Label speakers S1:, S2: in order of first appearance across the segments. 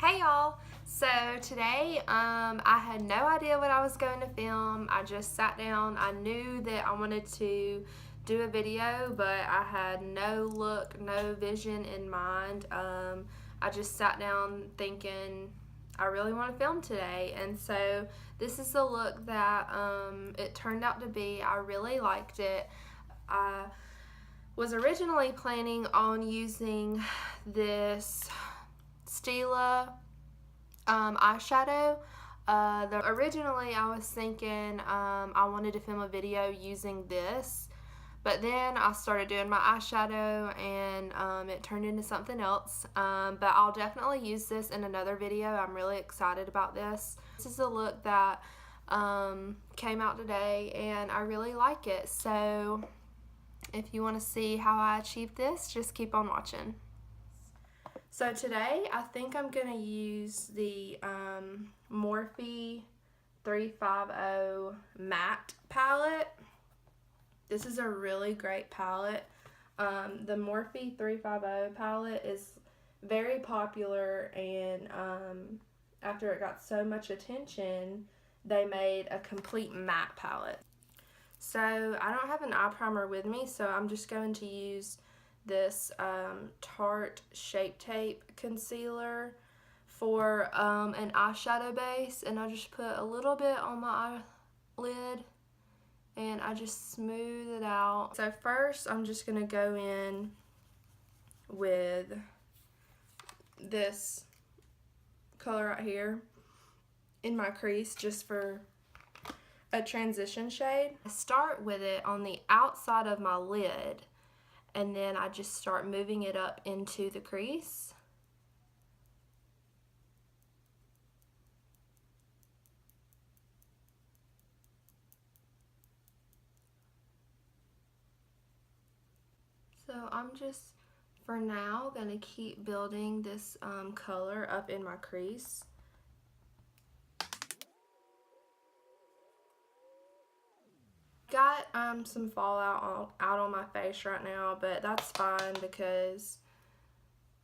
S1: Hey y'all! So today I had no idea what I was going to film. I just sat down. I knew that I wanted to do a video, but I had no look, no vision in mind. I just sat down thinking I really want to film today, and so this is the look that it turned out to be. I really liked it. I was originally planning on using this Stila eyeshadow. Originally I was thinking I wanted to film a video using this, but then I started doing my eyeshadow and it turned into something else. But I'll definitely use this in another video. I'm really excited about this. This is a look that came out today and I really like it. So if you want to see how I achieved this, just keep on watching. So today I think I'm going to use the Morphe 350 matte palette. This is a really great palette. The Morphe 350 palette is very popular, and after it got so much attention, they made a complete matte palette. So I don't have an eye primer with me, so I'm just going to use this Tarte Shape Tape concealer for an eyeshadow base, and I'll just put a little bit on my eyelid and I just smooth it out. So first I'm just going to go in with this color right here in my crease just for a transition shade. I start with it on the outside of my lid, and then I just start moving it up into the crease. So I'm just, for now, going to keep building this color up in my crease. Got some fallout out on my face right now, but that's fine because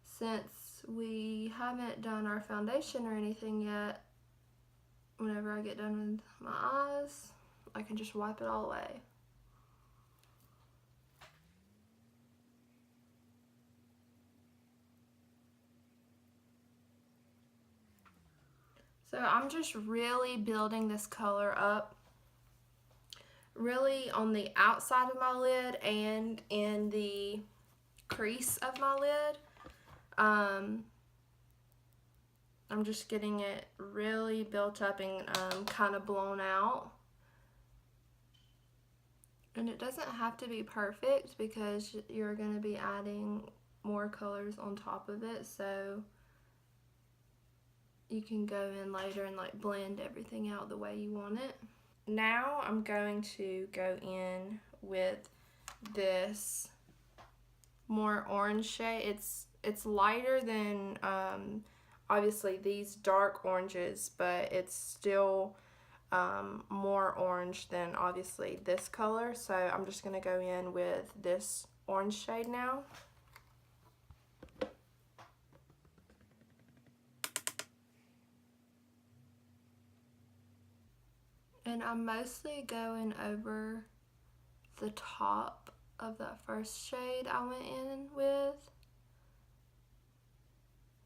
S1: since we haven't done our foundation or anything yet, whenever I get done with my eyes, I can just wipe it all away. So I'm just really building this color up, really on the outside of my lid and in the crease of my lid. I'm just getting it really built up and kind of blown out. And it doesn't have to be perfect because you're going to be adding more colors on top of it, so you can go in later and like blend everything out the way you want it. Now I'm going to go in with this more orange shade. It's lighter than obviously these dark oranges, but it's still more orange than obviously this color. So I'm just going to go in with this orange shade now. And I'm mostly going over the top of that first shade I went in with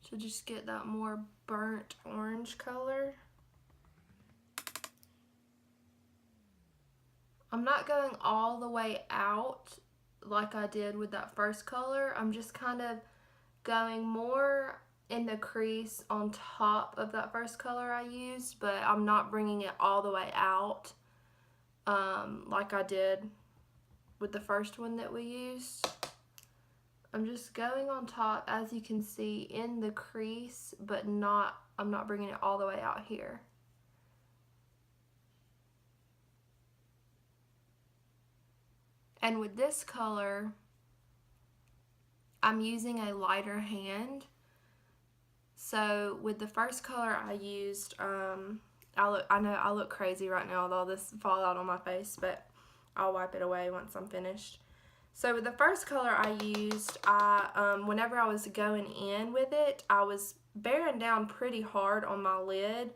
S1: to just get that more burnt orange color. I'm not going all the way out like I did with that first color. I'm just kind of going more in the crease on top of that first color I used, but I'm not bringing it all the way out like I did with the first one that we used. I'm just going on top, as you can see, in the crease, but I'm not bringing it all the way out here. And with this color, I'm using a lighter hand. So with the first color I used, I know I look crazy right now with all this fallout on my face, but I'll wipe it away once I'm finished. So with the first color I used, whenever I was going in with it, I was bearing down pretty hard on my lid,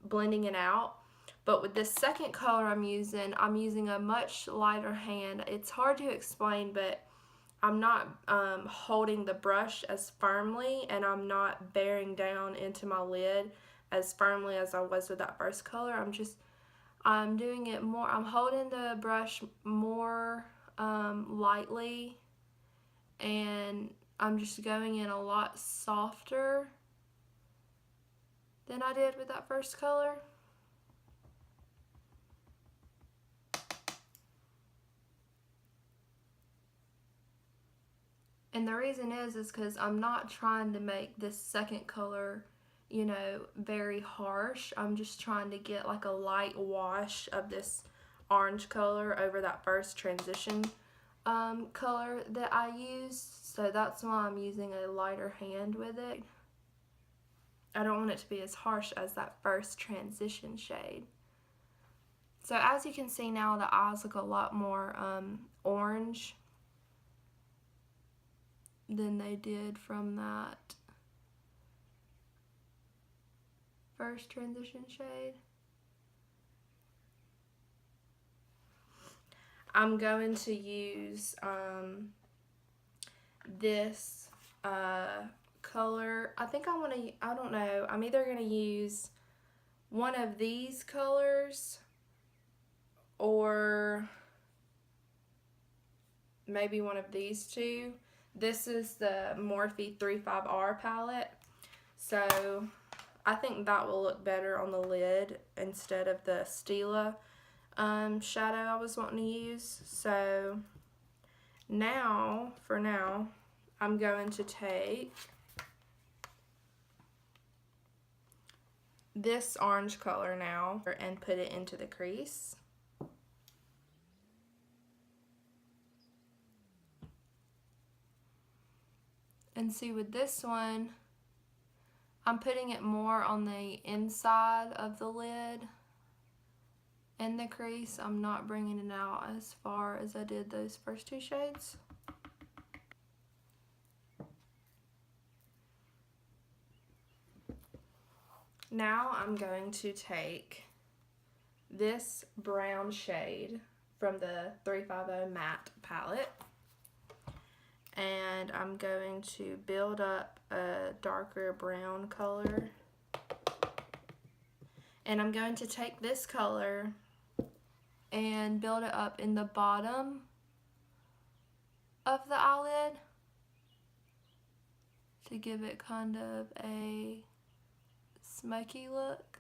S1: blending it out. But with this second color I'm using a much lighter hand. It's hard to explain, but I'm not holding the brush as firmly, and I'm not bearing down into my lid as firmly as I was with that first color. I'm doing it more, I'm holding the brush more lightly, and I'm just going in a lot softer than I did with that first color. And the reason is because I'm not trying to make this second color, you know, very harsh. I'm just trying to get like a light wash of this orange color over that first transition color that I used. So that's why I'm using a lighter hand with it. I don't want it to be as harsh as that first transition shade. So as you can see now, the eyes look a lot more orange than they did from that first transition shade. I'm going to use this color. I think I don't know, I'm either going to use one of these colors or maybe one of these two. This is the Morphe 35R palette, so I think that will look better on the lid instead of the Stila shadow I was wanting to use. So now, for now, I'm going to take this orange color now and put it into the crease. And see, with this one, I'm putting it more on the inside of the lid and the crease. I'm not bringing it out as far as I did those first two shades. Now I'm going to take this brown shade from the 350 Matte palette, and I'm going to build up a darker brown color. And I'm going to take this color and build it up in the bottom of the eyelid to give it kind of a smoky look.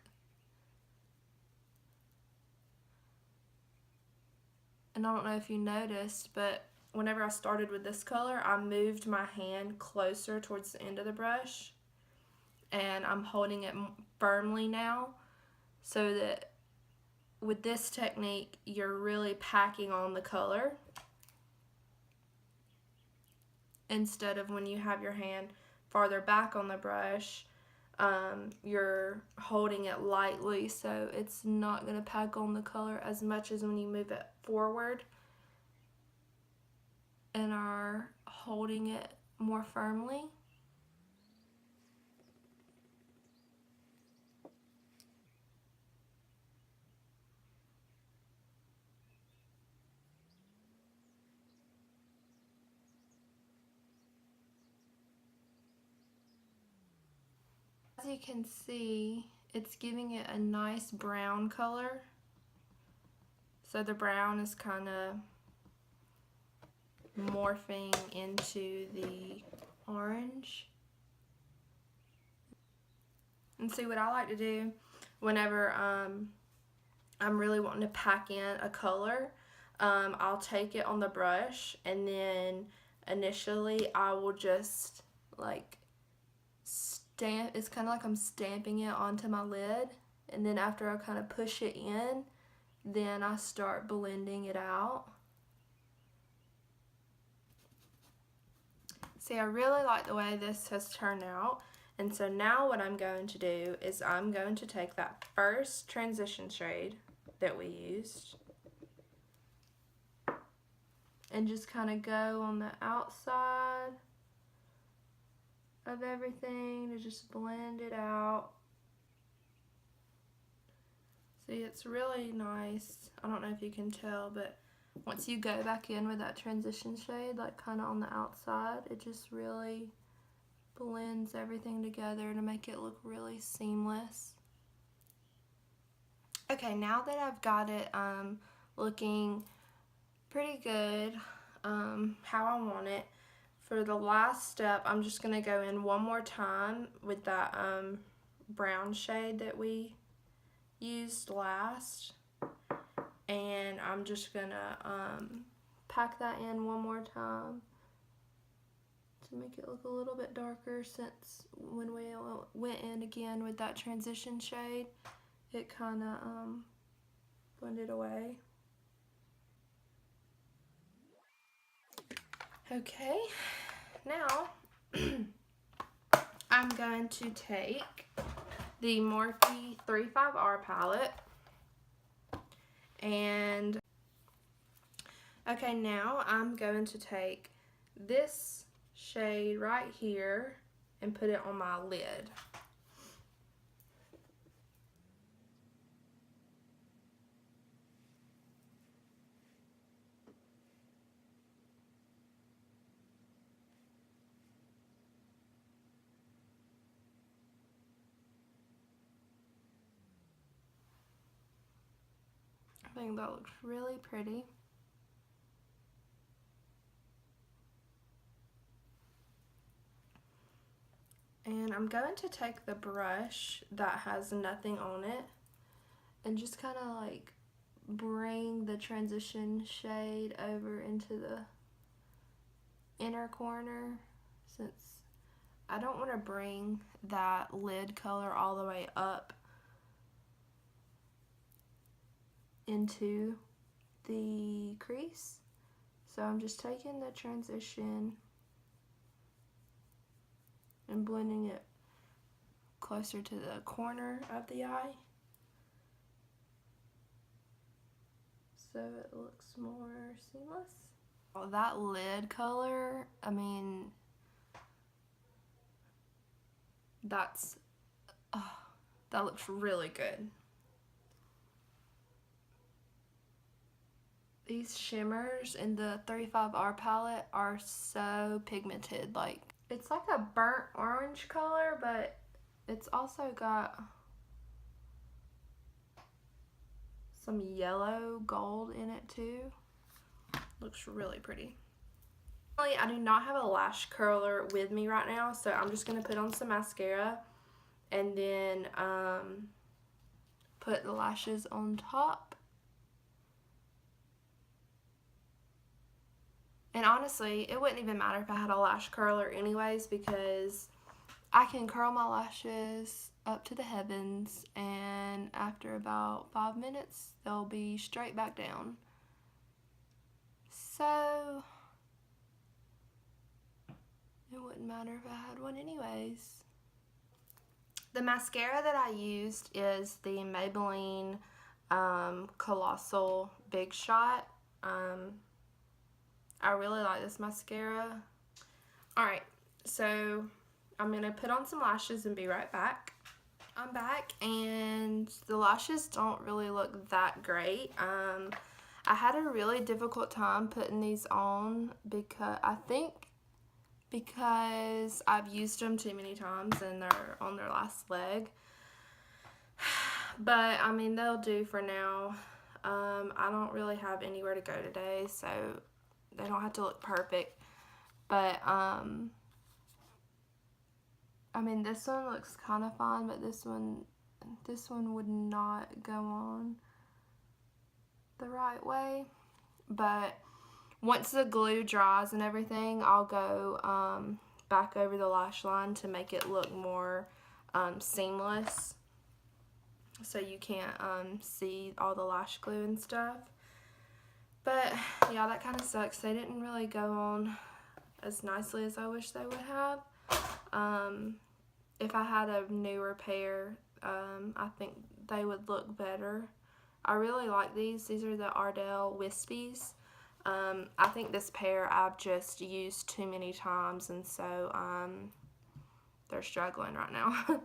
S1: And I don't know if you noticed, but whenever I started with this color, I moved my hand closer towards the end of the brush, and I'm holding it firmly now, so that with this technique, you're really packing on the color instead of when you have your hand farther back on the brush, you're holding it lightly, so it's not going to pack on the color as much as when you move it forward and are holding it more firmly. As you can see, it's giving it a nice brown color. So the brown is kind of morphing into the orange. And see, what I like to do whenever I'm really wanting to pack in a color, I'll take it on the brush, and then initially I will just like stamp. It's kind of like I'm stamping it onto my lid, and then after I kind of push it in, then I start blending it out. See, I really like the way this has turned out, and so now what I'm going to do is I'm going to take that first transition shade that we used and just kind of go on the outside of everything to just blend it out. See, it's really nice. I don't know if you can tell, but once you go back in with that transition shade, like kind of on the outside, it just really blends everything together to make it look really seamless. Okay, now that I've got it looking pretty good, how I want it, for the last step, I'm just going to go in one more time with that brown shade that we used last, and I'm just going to pack that in one more time to make it look a little bit darker, since when we went in again with that transition shade, it kind of blended away. Okay, now I'm going to take the Morphe 35R palette, and okay, now I'm going to take this shade right here and put it on my lid. I think that looks really pretty. And I'm going to take the brush that has nothing on it and just kind of like bring the transition shade over into the inner corner, since I don't want to bring that lid color all the way up into the crease. So I'm just taking the transition and blending it closer to the corner of the eye, so it looks more seamless. Oh, that lid color, I mean, that looks really good. These shimmers in the 35R palette are so pigmented. Like, it's like a burnt orange color, but it's also got some yellow gold in it too. Looks really pretty. I do not have a lash curler with me right now, so I'm just going to put on some mascara and then put the lashes on top. And honestly, it wouldn't even matter if I had a lash curler anyways, because I can curl my lashes up to the heavens, and after about 5 minutes, they'll be straight back down. So it wouldn't matter if I had one anyways. The mascara that I used is the Maybelline Colossal Big Shot. I really like this mascara. Alright, so I'm going to put on some lashes and be right back. I'm back, and the lashes don't really look that great. I had a really difficult time putting these on because I've used them too many times and they're on their last leg. But I mean, they'll do for now. I don't really have anywhere to go today, so they don't have to look perfect. But I mean, this one looks kind of fine, but this one would not go on the right way. But once the glue dries and everything, I'll go back over the lash line to make it look more seamless, so you can't see all the lash glue and stuff. But yeah, that kind of sucks. They didn't really go on as nicely as I wish they would have. If I had a newer pair, I think they would look better. I really like these. These are the Ardell Wispies. I think this pair I've just used too many times, and so they're struggling right now.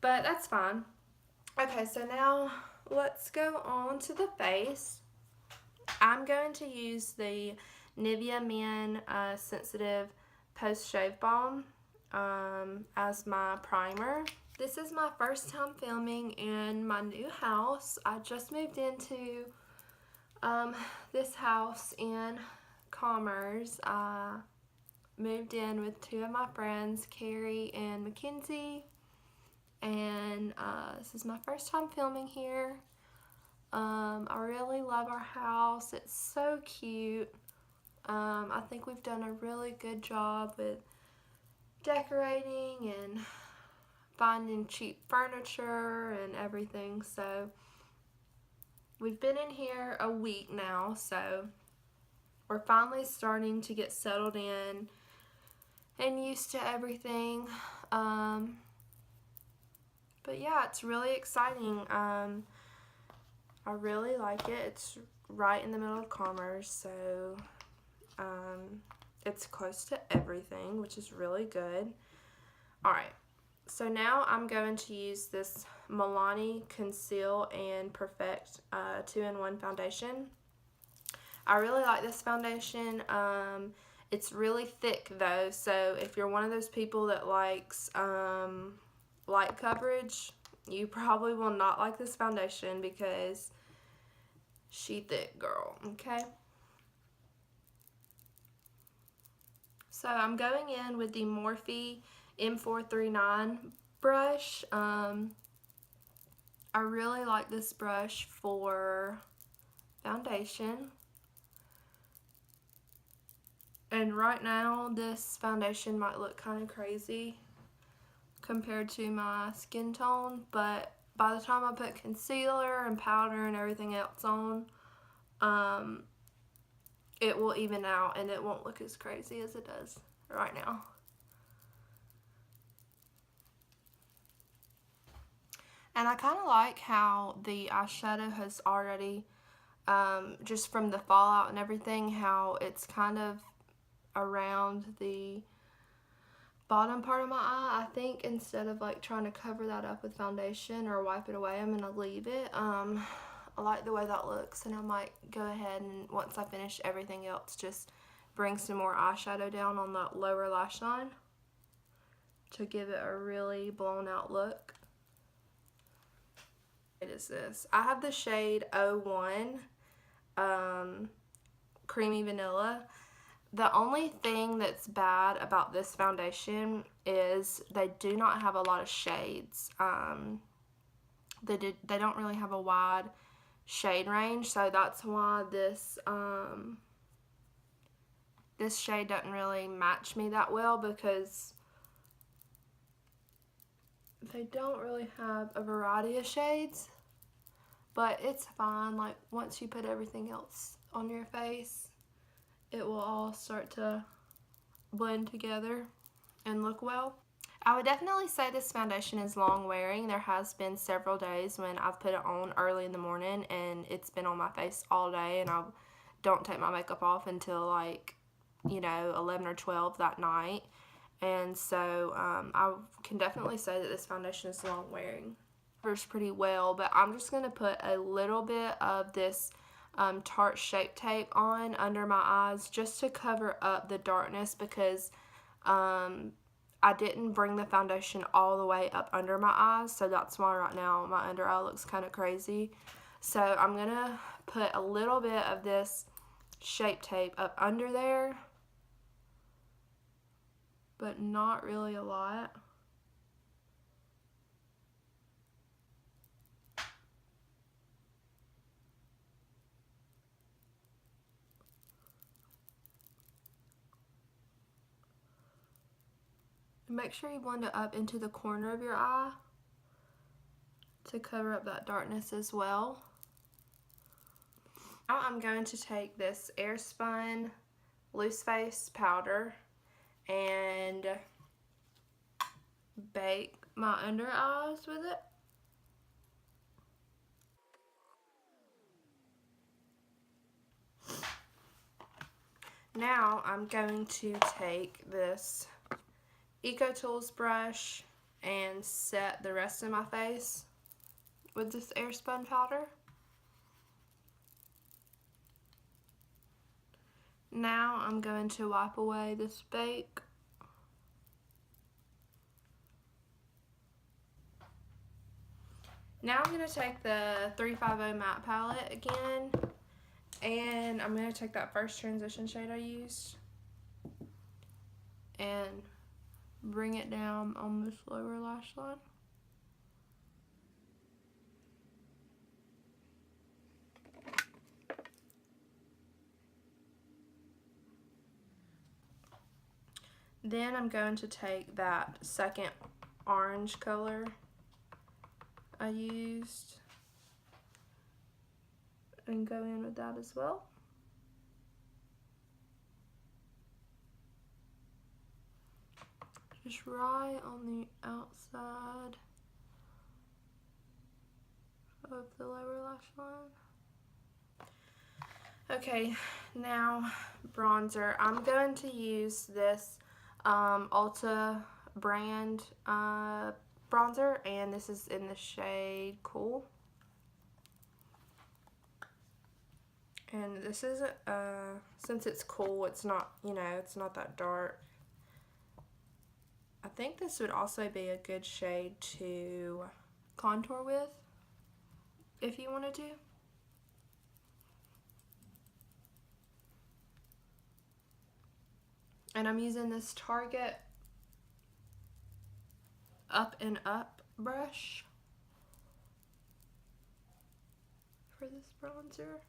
S1: But that's fine. Okay, so now let's go on to the face. I'm going to use the Nivea Men Sensitive Post Shave Balm as my primer. This is my first time filming in my new house. I just moved into this house in Commerce. I moved in with two of my friends, Carrie and Mackenzie, and this is my first time filming here. I really love our house. It's so cute. I think we've done a really good job with decorating and finding cheap furniture and everything. So we've been in here a week now, so we're finally starting to get settled in and used to everything. But yeah, it's really exciting. I really like it. It's right in the middle of Commerce, so it's close to everything, which is really good. Alright, so now I'm going to use this Milani Conceal and Perfect 2-in-1 foundation. I really like this foundation. It's really thick though, so if you're one of those people that likes light coverage, you probably will not like this foundation because she thick, girl, okay? So I'm going in with the Morphe M439 brush. I really like this brush for foundation. And right now, this foundation might look kind of crazy compared to my skin tone, but by the time I put concealer and powder and everything else on, it will even out and it won't look as crazy as it does right now. And I kind of like how the eyeshadow has already, just from the fallout and everything, how it's kind of around the bottom part of my eye. I think instead of like trying to cover that up with foundation or wipe it away, I'm gonna leave it. I like the way that looks, and I might go ahead and once I finish everything else, just bring some more eyeshadow down on that lower lash line to give it a really blown out look. What is this? I have the shade 01, Creamy Vanilla. The only thing that's bad about this foundation is they do not have a lot of shades. They don't really have a wide shade range, so that's why this this shade doesn't really match me that well, because they don't really have a variety of shades. But it's fine, like once you put everything else on your face, it will all start to blend together and look well. I would definitely say this foundation is long wearing. There has been several days when I've put it on early in the morning and it's been on my face all day, and I don't take my makeup off until like, you know, 11 or 12 that night. And so I can definitely say that this foundation is long wearing. It covers pretty well, but I'm just going to put a little bit of this Tarte Shape Tape on under my eyes just to cover up the darkness, because I didn't bring the foundation all the way up under my eyes, so that's why right now my under eye looks kind of crazy. So I'm going to put a little bit of this Shape Tape up under there, but not really a lot. Make sure you blend it up into the corner of your eye to cover up that darkness as well. Now I'm going to take this Airspun Loose Face powder and bake my under eyes with it. Now I'm going to take this EcoTools brush and set the rest of my face with this airspun powder. Now I'm going to wipe away this bake. Now I'm going to take the 350 matte palette again, and I'm going to take that first transition shade I used and bring it down on this lower lash line. Then I'm going to take that second orange color I used and go in with that as well. Just right on the outside of the lower lash line. Okay, now bronzer. I'm going to use this Ulta brand bronzer, and this is in the shade Cool. And this is, since it's cool, it's not, you know, it's not that dark. I think this would also be a good shade to contour with, if you wanted to. And I'm using this Tarte Up and Up brush for this bronzer.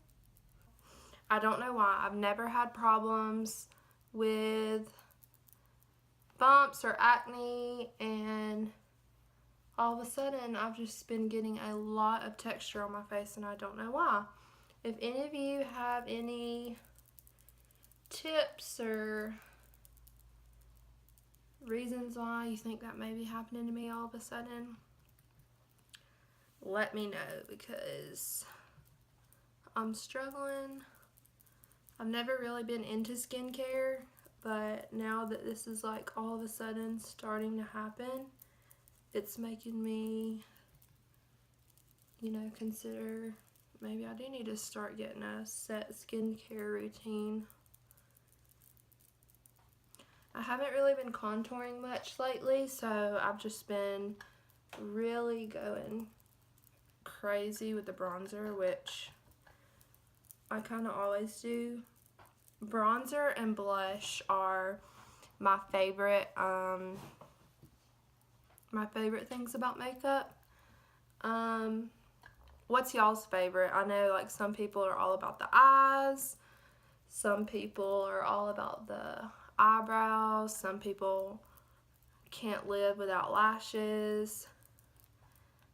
S1: I don't know why. I've never had problems with bumps or acne, and all of a sudden I've just been getting a lot of texture on my face, and I don't know why. If any of you have any tips or reasons why you think that may be happening to me all of a sudden, let me know, because I'm struggling. I've never really been into skincare, but now that this is like all of a sudden starting to happen, it's making me, you know, consider maybe I do need to start getting a set skincare routine. I haven't really been contouring much lately, so I've just been really going crazy with the bronzer, which I kind of always do. Bronzer and blush are my favorite things about makeup. What's y'all's favorite? I know like some people are all about the eyes, some people are all about the eyebrows, some people can't live without lashes.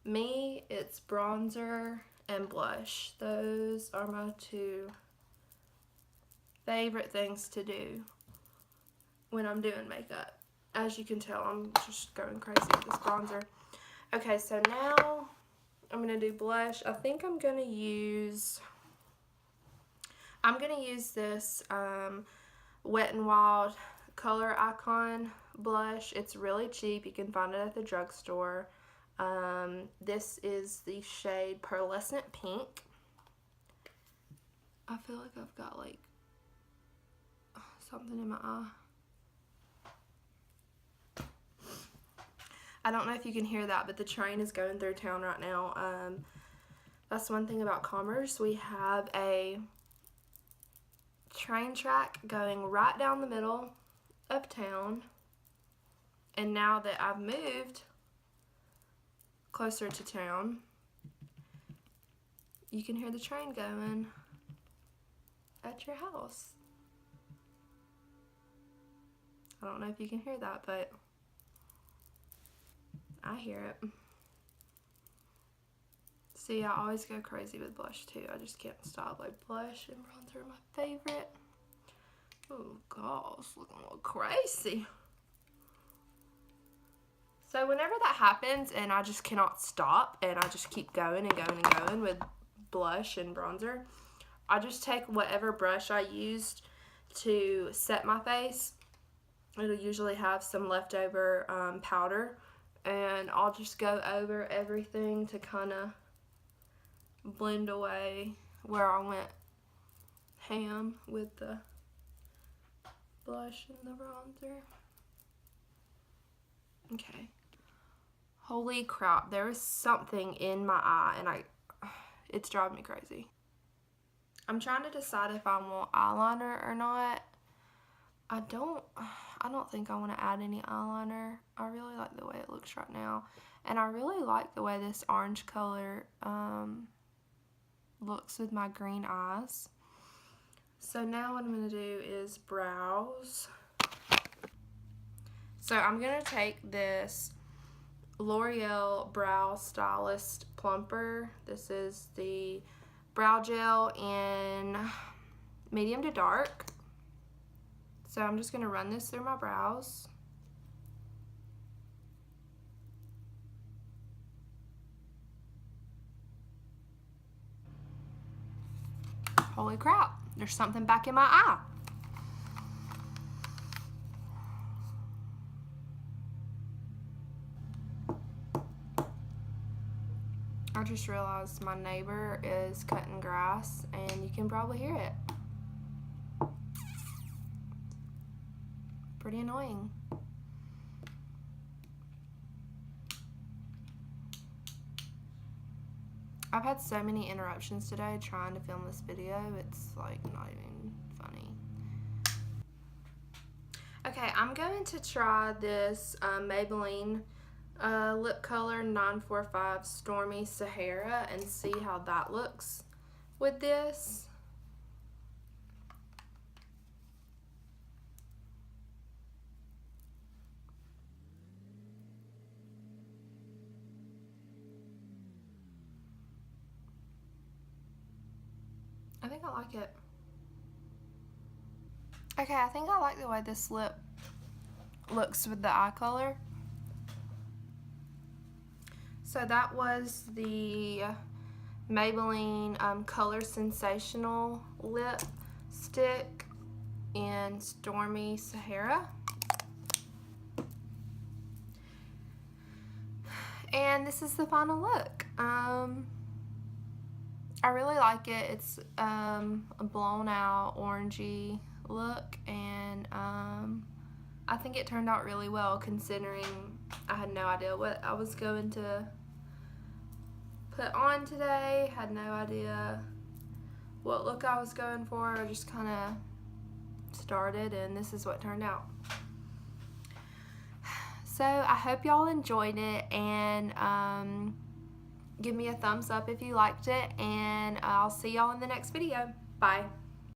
S1: Me, it's bronzer and blush. Those are my two favorite things to do when I'm doing makeup. As you can tell, I'm just going crazy with this bronzer. Okay, so now I'm gonna do blush. I think I'm gonna use this Wet n Wild Coloricon blush. It's really cheap. You can find it at the drugstore. This is the shade Pearlescent Pink. I feel like I've got like something in my eye. I don't know if you can hear that, but the train is going through town right now. That's one thing about Commerce. We have a train track going right down the middle of town, and now that I've moved closer to town, you can hear the train going at your house. I don't know if you can hear that, but I hear it. See, I always go crazy with blush too. I just can't stop. Like, blush and bronzer are my favorite. Oh gosh, looking a little crazy. So whenever that happens and I just cannot stop and I just keep going and going and going with blush and bronzer, I just take whatever brush I used to set my face it'll usually have some leftover powder, and I'll just go over everything to kind of blend away where I went ham with the blush and the bronzer. Okay. Holy crap, there is something in my eye and it's driving me crazy. I'm trying to decide if I want eyeliner or not. I don't think I want to add any eyeliner. I really like the way it looks right now. And I really like the way this orange color looks with my green eyes. So now what I'm going to do is brows. So I'm going to take this L'Oreal Brow Stylist Plumper. This is the brow gel in medium to dark. So I'm just going to run this through my brows. Holy crap, there's something back in my eye. I just realized my neighbor is cutting grass and you can probably hear it. Pretty annoying. I've had so many interruptions today trying to film this video, it's like not even funny. Okay, I'm going to try this Maybelline lip color 945 Stormy Sahara and see how that looks with this. I think I like it. Okay, I think I like the way this lip looks with the eye color. So that was the Maybelline Color Sensational lipstick in Stormy Sahara. And this is the final look. I really like it. It's a blown out orangey look, and I think it turned out really well considering I had no idea what I was going to put on today. Had no idea what look I was going for. I just kind of started and this is what turned out. So I hope y'all enjoyed it, and give me a thumbs up if you liked it, and I'll see y'all in the next video. Bye.